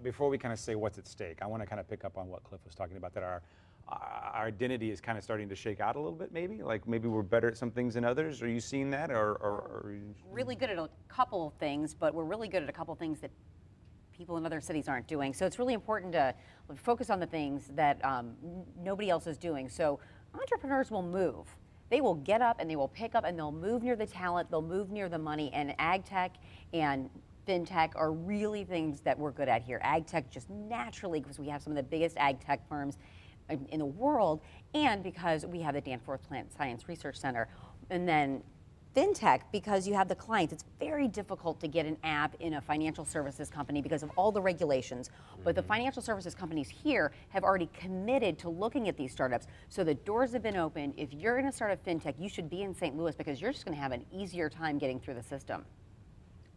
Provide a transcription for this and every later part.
before we kind of say what's at stake, I want to kind of pick up on what Cliff was talking about, that our identity is kind of starting to shake out a little bit, maybe? Like maybe we're better at some things than others? Are you seeing that? Or really good at a couple of things, but we're really good at a couple of things that people in other cities aren't doing. So it's really important to focus on the things that nobody else is doing. So entrepreneurs will move. They will get up and they will pick up and they'll move near the talent, they'll move near the money, and ag tech and fintech are really things that we're good at here. Ag tech just naturally, because we have some of the biggest ag tech firms in the world, and because we have the Danforth Plant Science Research Center. And then fintech, because you have the clients. It's very difficult to get an app in a financial services company because of all the regulations. But the financial services companies here have already committed to looking at these startups. So the doors have been opened. If you're going to start a fintech, you should be in St. Louis because you're just going to have an easier time getting through the system.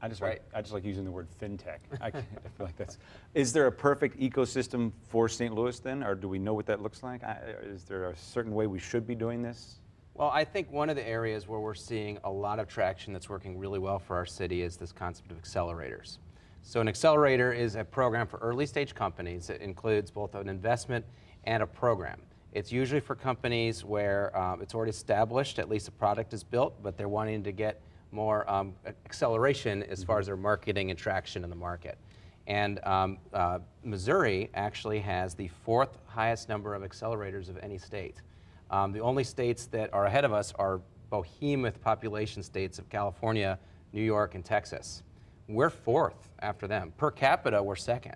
I just like using the word fintech. I feel like that's. Is there a perfect ecosystem for St. Louis then, or do we know what that looks like? Is there a certain way we should be doing this? Well, I think one of the areas where we're seeing a lot of traction that's working really well for our city is this concept of accelerators. So an accelerator is a program for early stage companies. It includes both an investment and a program. It's usually for companies where it's already established, at least a product is built, but they're wanting to get more acceleration as far as their marketing and traction in the market. And Missouri actually has the 4th highest number of accelerators of any state. The only states that are ahead of us are behemoth population states of California, New York, and Texas. We're 4th after them. Per capita, we're 2nd.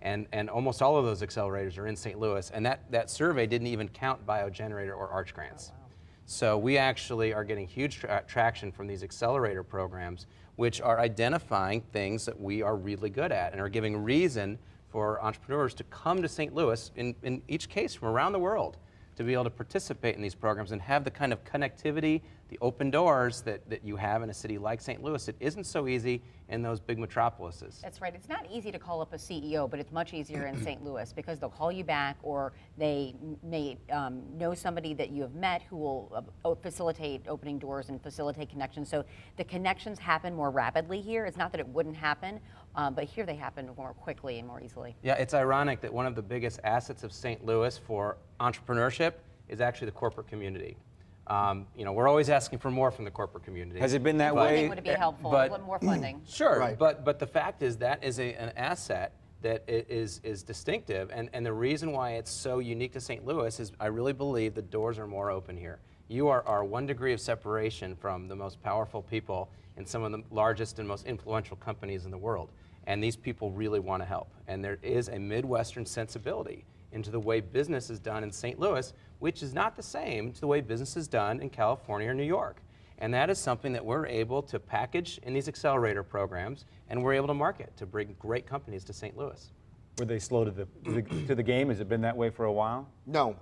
And almost all of those accelerators are in St. Louis, and that survey didn't even count BioGenerator or Arch grants. Oh, wow. So we actually are getting huge traction from these accelerator programs, which are identifying things that we are really good at and are giving reason for entrepreneurs to come to St. Louis, in each case from around the world, to be able to participate in these programs and have the kind of connectivity, the open doors that you have in a city like St. Louis. It isn't so easy in those big metropolises. That's right. It's not easy to call up a CEO, but it's much easier in St. Louis because they'll call you back, or they may know somebody that you have met who will facilitate opening doors and facilitate connections. So the connections happen more rapidly here. It's not that it wouldn't happen, but here they happen more quickly and more easily. Yeah, it's ironic that one of the biggest assets of St. Louis for entrepreneurship is actually the corporate community. We're always asking for more from the corporate community. Has it been that way? Funding would be helpful, but more funding. Sure, right. but the fact is that is an asset that is distinctive, and the reason why it's so unique to St. Louis is I really believe the doors are more open here. You are 1 degree of separation from the most powerful people in some of the largest and most influential companies in the world, and these people really want to help. And there is a Midwestern sensibility into the way business is done in St. Louis, which is not the same to the way business is done in California or New York. And that is something that we're able to package in these accelerator programs, and we're able to market to bring great companies to St. Louis. Were they slow to the game? Has it been that way for a while? No,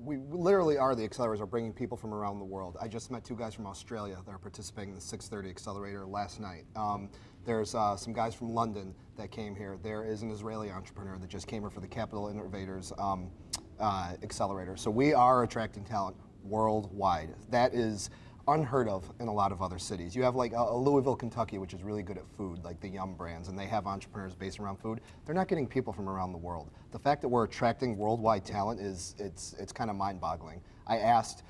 we literally are the accelerators, are bringing people from around the world. I just met 2 guys from Australia that are participating in the 6:30 Accelerator last night. There's some guys from London that came here. There is an Israeli entrepreneur that just came here for the Capital Innovators Accelerator. So we are attracting talent worldwide. That is unheard of in a lot of other cities. You have like a Louisville, Kentucky, which is really good at food, like the Yum brands, and they have entrepreneurs based around food. They're not getting people from around the world. The fact that we're attracting worldwide talent it's kind of mind-boggling. I asked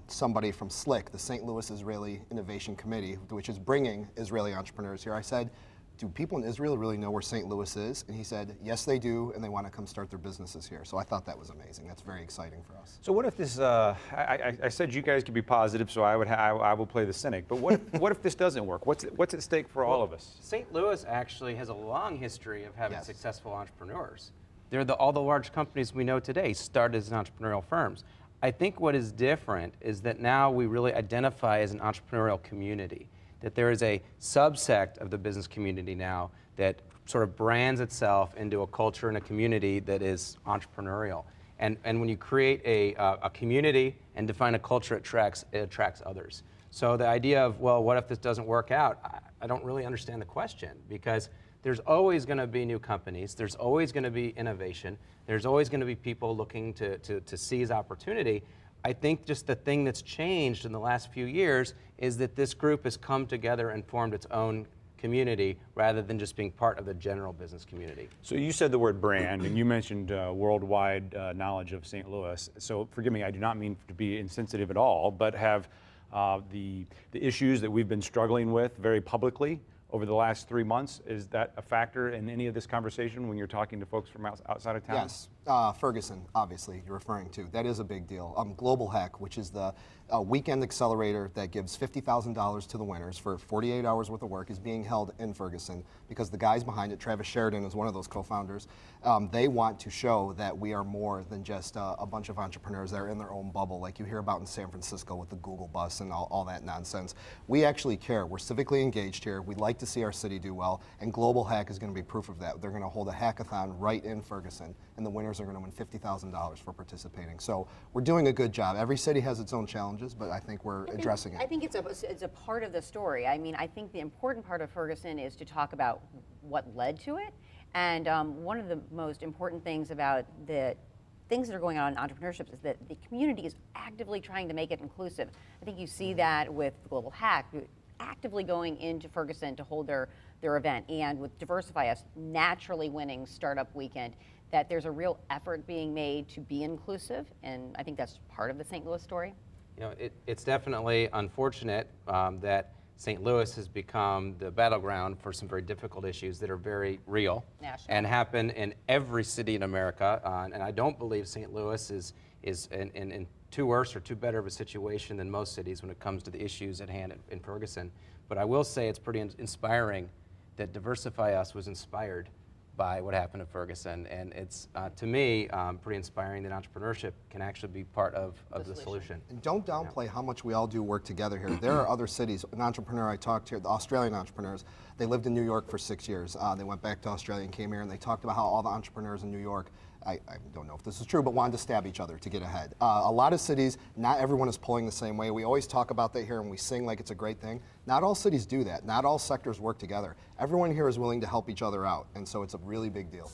somebody from SLIC, the St. Louis Israeli Innovation Committee, which is bringing Israeli entrepreneurs here. I said, do people in Israel really know where St. Louis is? And he said, yes, they do, and they want to come start their businesses here. So I thought that was amazing. That's very exciting for us. So what if this, I said you guys could be positive, so I will play the cynic, but what if this doesn't work? What's at stake for all of us? St. Louis actually has a long history of having Yes. successful entrepreneurs. All the large companies we know today started as entrepreneurial firms. I think what is different is that now we really identify as an entrepreneurial community, that there is a subsect of the business community now that sort of brands itself into a culture and a community that is entrepreneurial. And when you create a community and define a culture, it attracts others. So the idea of, well, what if this doesn't work out? I don't really understand the question, because there's always going to be new companies, there's always going to be innovation, there's always going to be people looking to seize opportunity. I think just the thing that's changed in the last few years is that this group has come together and formed its own community rather than just being part of the general business community. So you said the word brand, and you mentioned worldwide knowledge of St. Louis. So forgive me, I do not mean to be insensitive at all, but have the issues that we've been struggling with very publicly over the last 3 months, is that a factor in any of this conversation when you're talking to folks from outside of town? Yes, Ferguson, obviously, you're referring to. That is a big deal. Global Hack, which is the weekend accelerator that gives $50,000 to the winners for 48 hours worth of work, is being held in Ferguson because the guys behind it, Travis Sheridan is one of those co-founders, they want to show that we are more than just a bunch of entrepreneurs that are in their own bubble, like you hear about in San Francisco with the Google bus and all that nonsense. We actually care. We're civically engaged here. We'd like to see our city do well, and Global Hack is going to be proof of that. They're going to hold a hackathon right in Ferguson, and the winners are going to win $50,000 for participating. So we're doing a good job. Every city has its own challenges, but I think we're addressing it. I think it's a part of the story. I mean, I think the important part of Ferguson is to talk about what led to it. And one of the most important things about the things that are going on in entrepreneurship is that the community is actively trying to make it inclusive. I think you see that with Global Hack, actively going into Ferguson to hold their event, and with Diversify Us naturally winning Startup Weekend, that there's a real effort being made to be inclusive, and I think that's part of the St. Louis story. You know, it's definitely unfortunate that St. Louis has become the battleground for some very difficult issues that are very real and happen in every city in America. And I don't believe St. Louis is in too worse or too better of a situation than most cities when it comes to the issues at hand in Ferguson. But I will say it's pretty inspiring that Diversify Us was inspired by what happened in Ferguson, and it's to me pretty inspiring that entrepreneurship can actually be part of the solution. And don't downplay how much we all do work together here. There are other cities. An entrepreneur I talked to, the Australian entrepreneurs, they lived in New York for 6 years. They went back to Australia and came here, and they talked about how all the entrepreneurs in New York, I don't know if this is true, but wanted to stab each other to get ahead. A lot of cities, not everyone is pulling the same way. We always talk about that here and we sing like it's a great thing. Not all cities do that. Not all sectors work together. Everyone here is willing to help each other out, and so it's a really big deal.